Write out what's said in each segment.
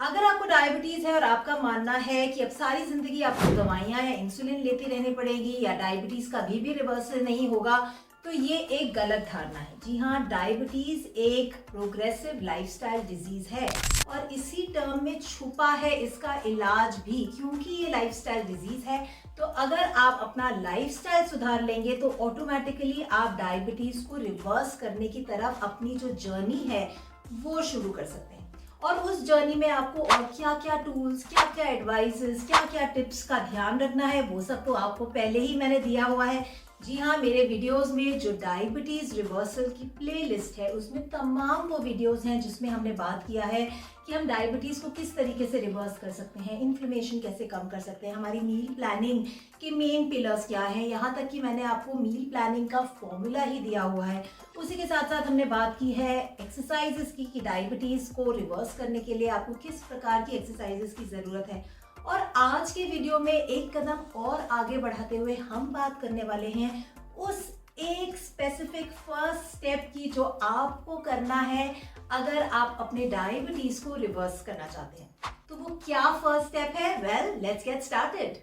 अगर आपको डायबिटीज है और आपका मानना है कि अब सारी जिंदगी आपको दवाइयां या इंसुलिन लेती रहनी पड़ेगी या डायबिटीज का भी रिवर्सल नहीं होगा, तो ये एक गलत धारणा है। जी हाँ, डायबिटीज एक प्रोग्रेसिव लाइफस्टाइल डिजीज है और इसी टर्म में छुपा है इसका इलाज भी, क्योंकि ये लाइफस्टाइल डिजीज है। तो अगर आप अपना लाइफस्टाइल सुधार लेंगे तो ऑटोमेटिकली आप डायबिटीज को रिवर्स करने की तरफ अपनी जो जर्नी है वो शुरू कर सकते हैं। और उस जर्नी में आपको और क्या क्या टूल्स, क्या क्या एडवाइसेस, क्या क्या टिप्स का ध्यान रखना है, वो सब तो आपको पहले ही मैंने दिया हुआ है। जी हाँ, मेरे वीडियोस में जो डायबिटीज रिवर्सल की प्लेलिस्ट है उसमें तमाम वो वीडियोस हैं जिसमें हमने बात किया है कि हम डायबिटीज को किस तरीके से रिवर्स कर सकते हैं, इन्फ्लेमेशन कैसे कम कर सकते हैं, हमारी मील प्लानिंग के मेन पिलर्स क्या हैं, यहाँ तक कि मैंने आपको मील प्लानिंग का फॉर्मूला ही दिया हुआ है। उसी के साथ साथ हमने बात की है एक्सरसाइजेस की कि डायबिटीज को रिवर्स करने के लिए आपको किस प्रकार की एक्सरसाइजेस की जरूरत है। और आज के वीडियो में एक कदम और आगे बढ़ाते हुए हम बात करने वाले हैं उस एक स्पेसिफिक फर्स्ट स्टेप की जो आपको करना है अगर आप अपने डायबिटीज को रिवर्स करना चाहते हैं। तो वो क्या फर्स्ट स्टेप है? Well, let's get started.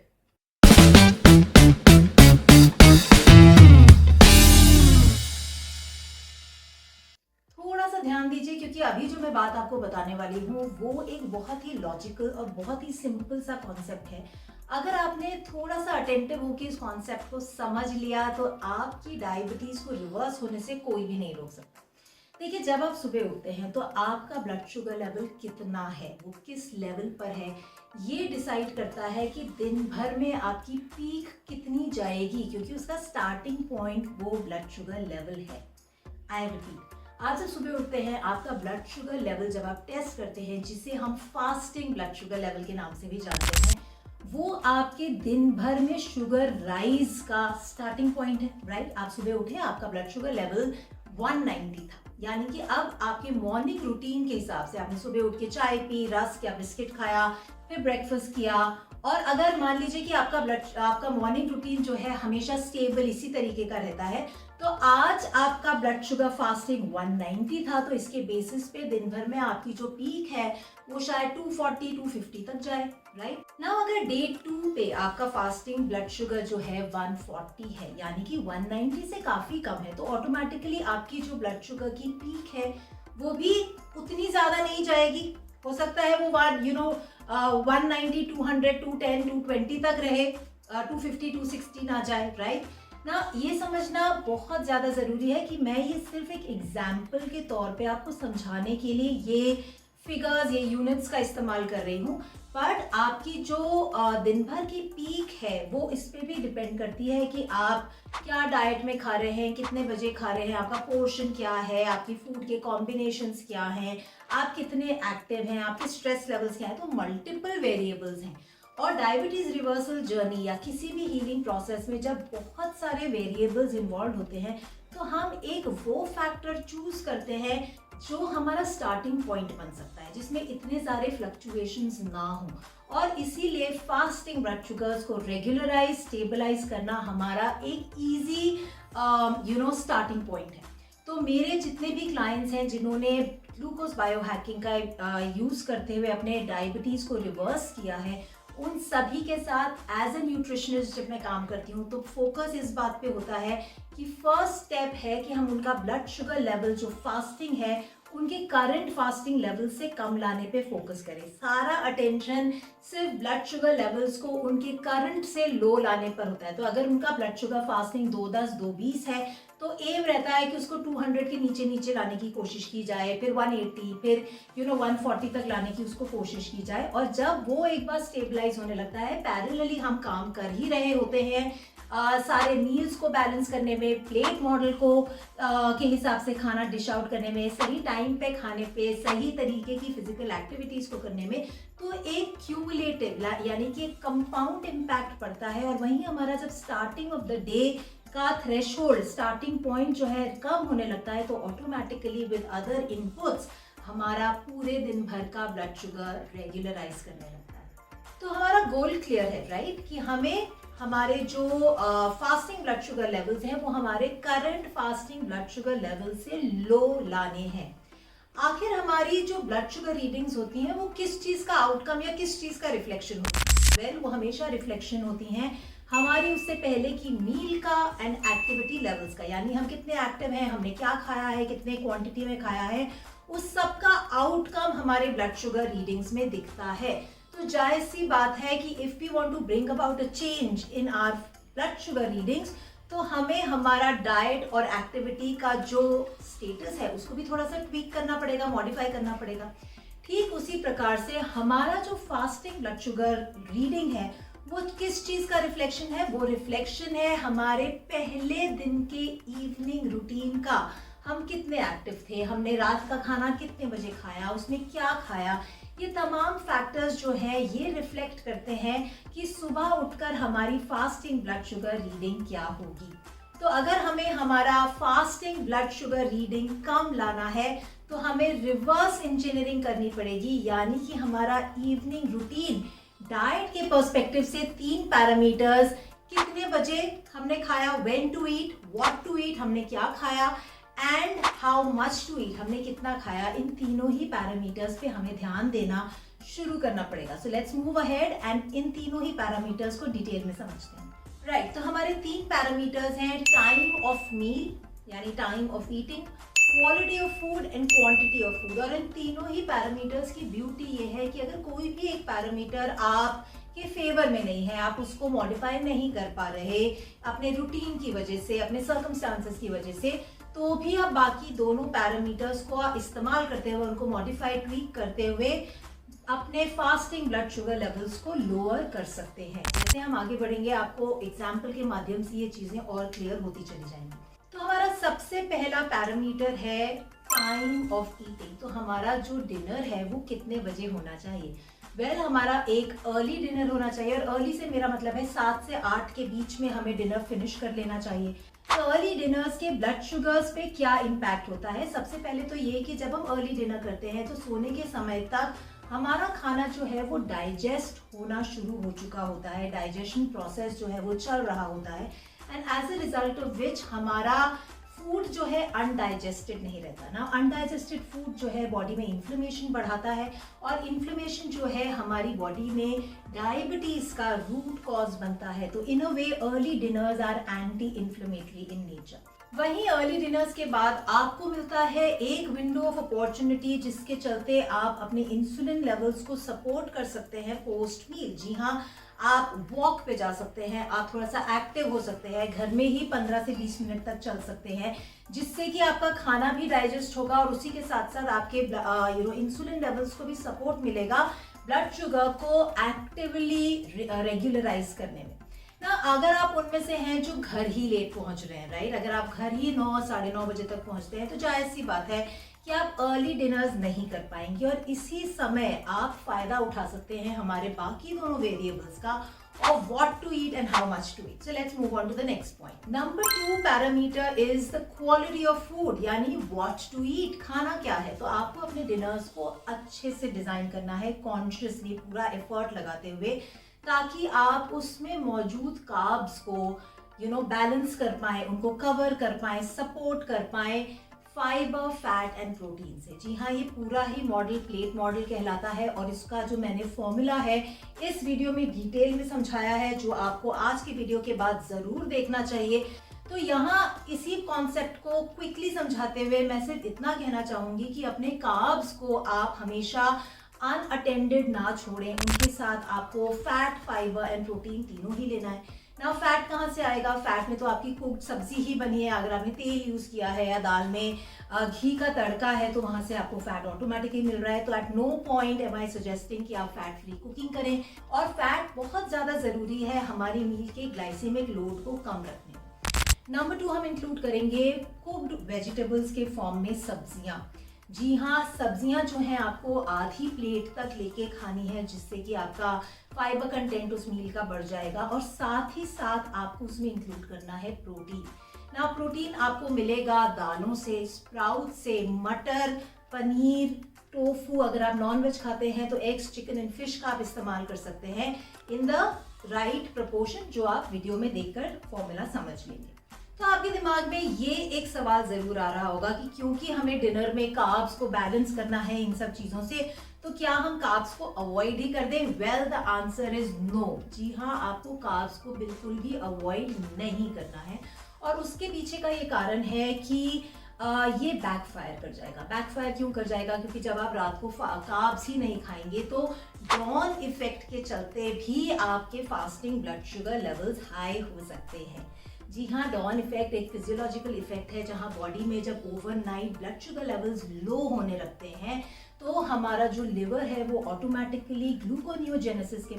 थोड़ा सा ध्यान दीजिए क्योंकि अभी जो मैं बात आपको बताने वाली हूँ वो एक बहुत ही लॉजिकल और बहुत ही सिंपल सा कॉन्सेप्ट है। अगर आपने थोड़ा सा अटेंटिव होकर इस कॉन्सेप्ट को समझ लिया तो आपकी डायबिटीज को रिवर्स होने से कोई भी नहीं रोक सकता। देखिए, जब आप सुबह उठते हैं तो आपका ब्लड शुगर लेवल कितना है, वो किस लेवल पर है, ये डिसाइड करता है कि दिन भर में आपकी पीक कितनी जाएगी, क्योंकि उसका स्टार्टिंग पॉइंट वो ब्लड शुगर लेवल है। आई रिपीट, आप जब सुबह उठते हैं आपका ब्लड शुगर लेवल जब आप टेस्ट करते हैं, जिसे हम फास्टिंग ब्लड शुगर लेवल के नाम से भी जानते हैं, वो आपके दिन भर में शुगर राइज का स्टार्टिंग पॉइंट है। राइट, आप सुबह उठे, आपका ब्लड शुगर लेवल 190 था, यानी कि अब आपके मॉर्निंग रूटीन के हिसाब से आपने सुबह उठ के चाय पी, रस्क या बिस्किट खाया, फिर ब्रेकफास्ट किया, और अगर मान लीजिए कि आपका मॉर्निंग रूटीन जो है हमेशा स्टेबल इसी तरीके का रहता है, तो आज आपका ब्लड शुगर फास्टिंग 190 था, तो इसके बेसिस पे दिन भर में आपकी जो पीक है वो शायद 240 250 तक जाए। राइट नाउ, अगर डे 2 पे आपका फास्टिंग ब्लड शुगर जो है 140 है, यानी कि 190 से काफी कम है, तो ऑटोमेटिकली आपकी जो ब्लड शुगर की पीक है वो भी उतनी ज्यादा नहीं जाएगी। हो सकता है वो 190 200 210 220 तक रहे, 250 260 ना जाए। राइट ना, ये समझना बहुत ज़्यादा ज़रूरी है कि मैं ये सिर्फ एक एग्जाम्पल के तौर पे आपको समझाने के लिए ये फिगर्स, ये यूनिट्स का इस्तेमाल कर रही हूँ, बट आपकी जो दिन भर की पीक है वो इस पे भी डिपेंड करती है कि आप क्या डाइट में खा रहे हैं, कितने बजे खा रहे हैं, आपका पोर्शन क्या है, आपकी फूड के कॉम्बिनेशंस क्या हैं, आप कितने एक्टिव हैं, आपके स्ट्रेस लेवल्स क्या हैं। तो मल्टीपल वेरिएबल्स हैं। और डायबिटीज रिवर्सल जर्नी या किसी भी हीलिंग प्रोसेस में जब बहुत सारे वेरिएबल्स इन्वॉल्व होते हैं तो हम एक वो फैक्टर चूज करते हैं जो हमारा स्टार्टिंग पॉइंट बन सकता है, जिसमें इतने सारे फ्लक्चुएशंस ना हो, और इसीलिए फास्टिंग ब्लड शुगर्स को रेगुलराइज, स्टेबलाइज करना हमारा एक इजी स्टार्टिंग पॉइंट है। तो मेरे जितने भी क्लाइंट्स हैं जिन्होंने ग्लूकोज बायोहैकिंग का यूज करते हुए अपने डायबिटीज को रिवर्स किया है, उन सभी के साथ एज ए न्यूट्रिशनिस्ट जब मैं काम करती हूँ तो फोकस इस बात पे होता है कि फर्स्ट स्टेप है कि हम उनका ब्लड शुगर लेवल जो फास्टिंग है उनके करंट फास्टिंग लेवल से कम लाने पे फोकस करें। सारा अटेंशन सिर्फ ब्लड शुगर लेवल्स को उनके करंट से लो लाने पर होता है। तो अगर उनका ब्लड शुगर फास्टिंग 210 220 है तो एम रहता है कि उसको 200 के नीचे नीचे लाने की कोशिश की जाए, फिर 180, फिर 140 तक लाने की उसको कोशिश की जाए। और जब वो एक बार स्टेबलाइज होने लगता है, पैरेलली हम काम कर ही रहे होते हैं सारे मील्स को बैलेंस करने में, प्लेट मॉडल को के हिसाब से खाना डिश आउट करने में, सही टाइम पे खाने पे, सही तरीके की फिजिकल एक्टिविटीज को करने में, तो एक क्यूमुलेटिव यानी कि एक कंपाउंड इम्पैक्ट पड़ता है। और वहीं हमारा जब स्टार्टिंग ऑफ द डे का थ्रेशोल्ड, स्टार्टिंग पॉइंट जो है कम होने लगता है, तो ऑटोमेटिकली विद अदर इनपुट्स हमारा पूरे दिन भर का ब्लड शुगर रेगुलराइज करने लगता है। तो हमारा गोल क्लियर है, राइट, कि हमें हमारे जो फास्टिंग ब्लड शुगर लेवल्स हैं वो हमारे current fasting blood sugar level से लो लाने हैं। आखिर हमारी जो ब्लड शुगर रीडिंग्स होती हैं वो किस चीज का आउटकम या किस चीज का रिफ्लेक्शन होता है? वो हमेशा रिफ्लेक्शन होती हैं हमारी उससे पहले की मील का एंड एक्टिविटी लेवल्स का, यानी हम कितने एक्टिव हैं, हमने क्या खाया है, कितने क्वांटिटी में खाया है, उस सब का आउटकम हमारे ब्लड शुगर रीडिंग्स में दिखता है। तो जायज सी बात है कि if we want to bring about a change in our blood sugar readings, तो हमें हमारा डाइट और एक्टिविटी का जो स्टेटस है उसको भी थोड़ा सा ट्वीक करना पड़ेगा, मॉडिफाई करना पड़ेगा। ठीक उसी प्रकार से हमारा जो फास्टिंग ब्लड शुगर रीडिंग है वो किस चीज का रिफ्लेक्शन है? वो रिफ्लेक्शन है हमारे पहले दिन के इवनिंग रूटीन का। हम कितने एक्टिव थे, हमने रात का खाना कितने बजे खाया, उसमें क्या खाया, ये तमाम फैक्टर्स जो है ये रिफ्लेक्ट करते हैं कि सुबह उठकर हमारी फास्टिंग ब्लड शुगर रीडिंग क्या होगी। तो अगर हमें हमारा फास्टिंग ब्लड शुगर रीडिंग कम लाना है तो हमें रिवर्स इंजीनियरिंग करनी पड़ेगी, यानी कि हमारा इवनिंग रूटीन डाइट के पर्सपेक्टिव से 3 पैरामीटर्स, कितने बजे हमने खाया, when to eat, what to eat, हमने क्या खाया, and how much to eat, हमने कितना खाया, इन तीनों ही पैरामीटर्स पे हमें ध्यान देना शुरू करना पड़ेगा। So let's move ahead and in तीनों ही पैरामीटर्स को डिटेल में समझते हैं। राइट, तो हमारे 3 पैरामीटर्स हैं, टाइम ऑफ मील यानी time of eating, quality of food and quantity of food. और इन तीनों ही पैरामीटर्स की ब्यूटी ये है कि अगर कोई भी एक पैरामीटर आप के फेवर में नहीं है, आप उसको मॉडिफाई नहीं कर पा रहे अपने रूटीन की वजह से, अपने सर्कमस्टांसेस की वजह से, तो भी आप बाकी दोनों पैरामीटर्स को इस्तेमाल करते हुए, उनको मॉडिफाई ट्वीक करते हुए अपने फास्टिंग ब्लड शुगर लेवल्स को लोअर कर सकते हैं। जैसे हम आगे बढ़ेंगे आपको एग्जाम्पल के माध्यम से ये चीजें और क्लियर होती चली जाएंगी। तो हमारा सबसे पहला पैरामीटर है टाइम ऑफ ईटिंग। तो हमारा जो डिनर है वो कितने बजे होना चाहिए? हमारा एक अर्ली डिनर होना चाहिए, और अर्ली से मेरा मतलब है 7 से 8 के बीच में हमें डिनर फिनिश कर लेना चाहिए। तो अर्ली डिनर्स के ब्लड शुगर्स पे क्या इम्पैक्ट होता है? सबसे पहले तो ये कि जब हम अर्ली डिनर करते हैं तो सोने के समय तक हमारा खाना जो है वो डाइजेस्ट होना शुरू हो चुका होता है, डाइजेशन प्रोसेस जो है वो चल रहा होता है, and as a result of which हमारा फूड जो है अनडाइजेस्टेड नहीं रहता ना। अनडाइजेस्टेड फूड जो है बॉडी में इन्फ्लेमेशन बढ़ाता है, और इन्फ्लेमेशन जो है हमारी बॉडी में डायबिटीज का रूट कॉज बनता है। तो in a way early dinners are anti inflammatory in nature. वहीं अर्ली डिनर्स के बाद आपको मिलता है एक विंडो ऑफ अपॉर्चुनिटी जिसके चलते आप अपने इंसुलिन लेवल्स को सपोर्ट कर सकते हैं पोस्ट मील। जी हाँ, आप वॉक पे जा सकते हैं, आप थोड़ा सा एक्टिव हो सकते हैं, घर में ही 15 से 20 मिनट तक चल सकते हैं, जिससे कि आपका खाना भी डाइजेस्ट होगा और उसी के साथ साथ आपके इंसुलिन लेवल्स को भी सपोर्ट मिलेगा ब्लड शुगर को एक्टिवली रेगुलराइज करने में ना। अगर आप उनमें से हैं जो घर ही लेट पहुंच रहे हैं, राइट, अगर आप घर ही 9 साढ़े 9 बजे तक पहुंचते हैं तो जायज सी बात है कि आप अर्ली डिनर्स नहीं कर पाएंगे, और इसी समय आप फायदा उठा सकते हैं हमारे बाकी दोनों वेरिएबल्स का, of what to eat and how much to eat. So let's move on to the next point. Number 2 parameter is the quality of food, यानी what to eat, खाना क्या है। तो आपको अपने डिनर्स को अच्छे से डिजाइन करना है, कॉन्शियसली पूरा एफर्ट लगाते हुए, ताकि आप उसमें मौजूद कार्ब्स को बैलेंस कर पाए, उनको कवर कर पाए, सपोर्ट कर पाए फाइबर, फैट एंड प्रोटीन से। जी हाँ, ये पूरा ही मॉडल प्लेट मॉडल कहलाता है, और इसका जो मैंने फॉर्मूला है इस वीडियो में डिटेल में समझाया है, जो आपको आज की वीडियो के बाद जरूर देखना चाहिए। तो यहाँ इसी कॉन्सेप्ट को क्विकली समझाते हुए मैं सिर्फ इतना कहना चाहूंगी कि अपने कार्ब्स को आप हमेशा अनअटेंडेड ना छोड़ें, उनके साथ आपको फैट, फाइबर एंड प्रोटीन तीनों ही लेना है ना। फैट कहाँ से आएगा? फैट में तो आपकी कुक्ड सब्जी ही बनी है, अगर आपने तेल यूज किया है या दाल में घी का तड़का है तो वहां से आपको फैट ऑटोमेटिकली मिल रहा है। तो एट नो पॉइंट एम आई सजेस्टिंग कि आप फैट फ्री कुकिंग करें, और फैट बहुत ज्यादा जरूरी है हमारी मील के ग्लाइसेमिक लोड को कम रखने में। नंबर 2 हम इंक्लूड करेंगे कुक्ड वेजिटेबल्स के फॉर्म में सब्जियां। जी हाँ, सब्जियां जो हैं आपको आधी प्लेट तक लेके खानी है, जिससे कि आपका फाइबर कंटेंट उस मील का बढ़ जाएगा, और साथ ही साथ आपको उसमें इंक्लूड करना है प्रोटीन ना। प्रोटीन आपको मिलेगा दालों से, स्प्राउट से, मटर, पनीर, टोफू, अगर आप नॉन वेज खाते हैं तो एग्स, चिकन एंड फिश का आप इस्तेमाल कर सकते हैं इन द राइट प्रपोर्शन, जो आप वीडियो में देखकर फॉर्मूला समझ लेंगे। तो आपके दिमाग में ये एक सवाल जरूर आ रहा होगा कि क्योंकि हमें डिनर में कार्ब्स को बैलेंस करना है इन सब चीजों से, तो क्या हम कार्ब्स को अवॉइड ही कर दें? Well, the answer is no. जी हाँ, आपको कार्ब्स को बिल्कुल भी अवॉइड नहीं करना है। और उसके पीछे का ये कारण है कि ये बैकफायर कर जाएगा। बैकफायर क्यों कर जाएगा? क्योंकि जब आप रात को कार्ब्स ही नहीं खाएंगे तो डॉन इफेक्ट के चलते भी आपके fasting blood sugar levels high हो सकते हैं। जी हाँ, डॉन इफेक्ट एक फिजियोलॉजिकल इफेक्ट है जहाँ बॉडी में जब overnight blood sugar levels low होने लगते हैं तो हमारा जो लिवर है वो ऑटोमेटिकली ग्लूकोनियोजेनेसिस के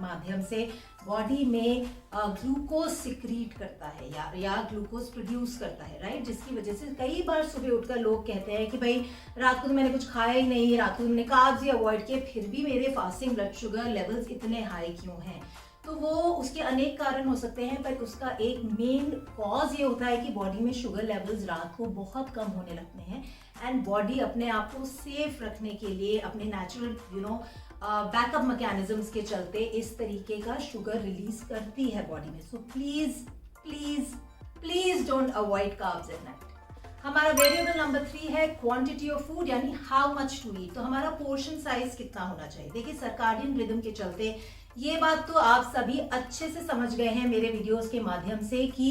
माध्यम से बॉडी में ग्लूकोज सिक्रीट करता है या ग्लूकोज प्रोड्यूस करता है, राइट। जिसकी वजह से कई बार सुबह उठकर लोग कहते हैं कि भाई रात को तो मैंने कुछ खाया ही नहीं, रात को मैंने कार्ब्स ही अवॉइड किए, फिर भी मेरे फास्टिंग ब्लड शुगर लेवल्स इतने हाई क्यों हैं? तो वो उसके अनेक कारण हो सकते हैं, पर उसका एक मेन कॉज ये होता है कि बॉडी में शुगर लेवल्स रात को बहुत कम होने लगते हैं एंड बॉडी अपने आप को सेफ रखने के लिए अपने नेचुरल बैकअप मैकेनिज्म्स के चलते इस तरीके का शुगर रिलीज करती है बॉडी में। So please please please don't avoid carbs at night. हमारा वेरिएबल नंबर 3 है क्वांटिटी ऑफ फूड, यानी हाउ मच टू ईट। तो हमारा पोर्शन साइज कितना होना चाहिए? देखिए, सर्काडियन रिदम के चलते ये बात तो आप सभी अच्छे से समझ गए हैं मेरे वीडियोस के माध्यम से कि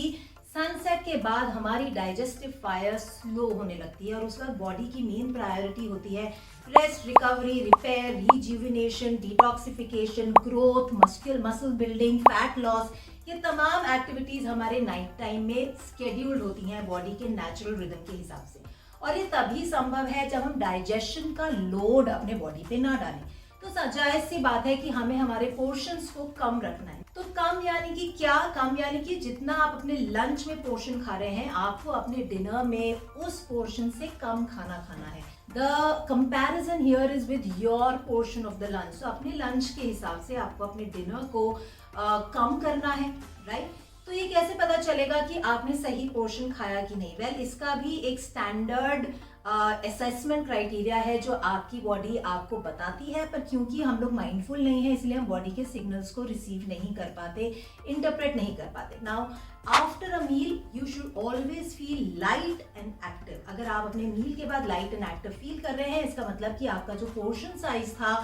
सनसेट के बाद हमारी डाइजेस्टिव फायर स्लो होने लगती है और उस वक्त बॉडी की मेन प्रायोरिटी होती है rest, recovery, repair, rejuvenation, detoxification, growth, muscle building, fat loss. ये तमाम एक्टिविटीज हमारे नाइट टाइम में स्केड्यूल्ड होती हैं बॉडी के नेचुरल रिदम के हिसाब से, और ये तभी संभव है जब हम डाइजेशन का लोड अपने बॉडी पे ना डालें। तो जायज सी बात है कि हमें हमारे पोर्शंस को कम रखना है। तो कम यानी कि क्या? कम यानी कि जितना आप अपने लंच में पोर्शन खा रहे हैं आपको अपने डिनर में उस पोर्शन से कम खाना है। The comparison here is with your portion of the lunch. तो अपने लंच के हिसाब से आपको अपने डिनर को कम करना है, राइट। तो ये कैसे पता चलेगा कि आपने सही पोर्शन खाया कि नहीं? वेल, इसका भी एक स्टैंडर्ड असेसमेंट क्राइटेरिया है जो आपकी बॉडी आपको बताती है, पर क्योंकि हम लोग माइंडफुल नहीं है इसलिए हम बॉडी के सिग्नल्स को रिसीव नहीं कर पाते, इंटरप्रेट नहीं कर पाते। Now after a meal you should always feel light and active. अगर आप अपने मील के बाद लाइट एंड एक्टिव फील कर रहे हैं, इसका मतलब कि आपका जो पोर्शन साइज था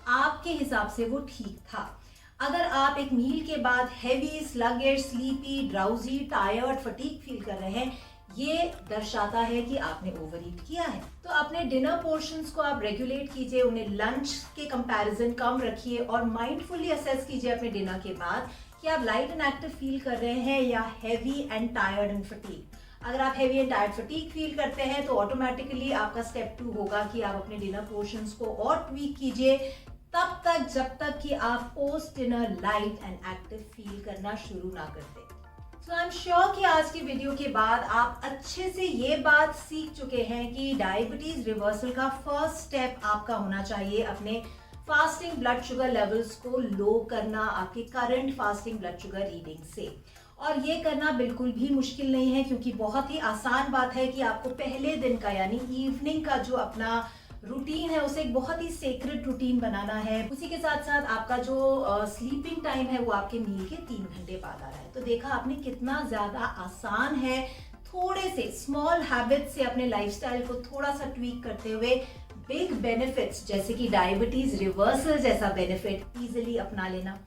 आपके हिसाब से वो ठीक था। अगर आप एक मील के बाद heavy, sluggish, sleepy, drowsy, tired, fatigue feel कर रहे हैं, ये दर्शाता है कि आपने ओवरईट किया है। तो अपने डिनर पोर्शंस को आप रेगुलेट कीजिए, उन्हें लंच के कंपैरिजन कम रखिए और माइंडफुली असेस कीजिए अपने डिनर के बाद कि आप लाइट एंड एक्टिव फील कर रहे हैं या heavy and tired and fatigue. अगर आप heavy and tired fatigue feel करते हैं तो ऑटोमेटिकली आपका स्टेप 2 होगा कि आप अपने डिनर पोर्शंस को और ट्वीक कीजिए तब तक जब तक कि आप post dinner light and active feel करना शुरू ना कर दें। सो आई एम श्योर कि आज की वीडियो के बाद आप अच्छे से ये बात सीख चुके हैं कि डायबिटीज रिवर्सल का फर्स्ट स्टेप आपका होना चाहिए अपने फास्टिंग ब्लड शुगर लेवल्स को लो करना आपके current fasting blood sugar reading से। और ये करना बिल्कुल भी मुश्किल नहीं है, क्योंकि बहुत ही आसान बात है कि आपको पहले दिन का यानी इवनिंग का जो अपना रूटीन है उसे एक बहुत ही सेक्रेड रूटीन बनाना है। उसी के साथ साथ आपका जो स्लीपिंग टाइम है वो आपके मील के 3 घंटे बाद आ रहा है। तो देखा आपने कितना ज्यादा आसान है थोड़े से स्मॉल हैबिट से अपने लाइफस्टाइल को थोड़ा सा ट्वीक करते हुए बिग बेनिफिट्स जैसे कि डायबिटीज रिवर्सल जैसा बेनिफिट इजिली अपना लेना।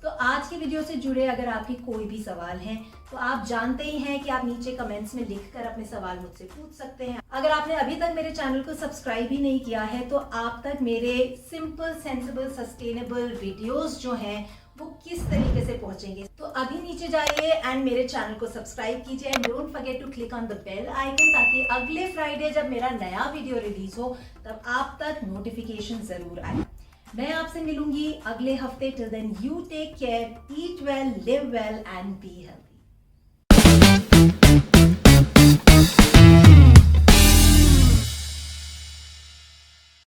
तो आज की वीडियो से जुड़े अगर आपके कोई भी सवाल हैं तो आप जानते ही हैं कि आप नीचे कमेंट्स में लिखकर अपने सवाल मुझसे पूछ सकते हैं। अगर आपने अभी तक मेरे चैनल को सब्सक्राइब ही नहीं किया है तो आप तक मेरे सिंपल, सेंसिबल, सस्टेनेबल वीडियोस जो हैं वो किस तरीके से पहुंचेंगे। तो अभी नीचे जाइए एंड मेरे चैनल को सब्सक्राइब कीजिए and don't forget to click on the bell icon, ताकि अगले फ्राइडे जब मेरा नया वीडियो रिलीज हो तब आप तक नोटिफिकेशन जरूर आए। मैं आपसे मिलूंगी अगले हफ्ते। Till then you take care, eat well, live well and be healthy.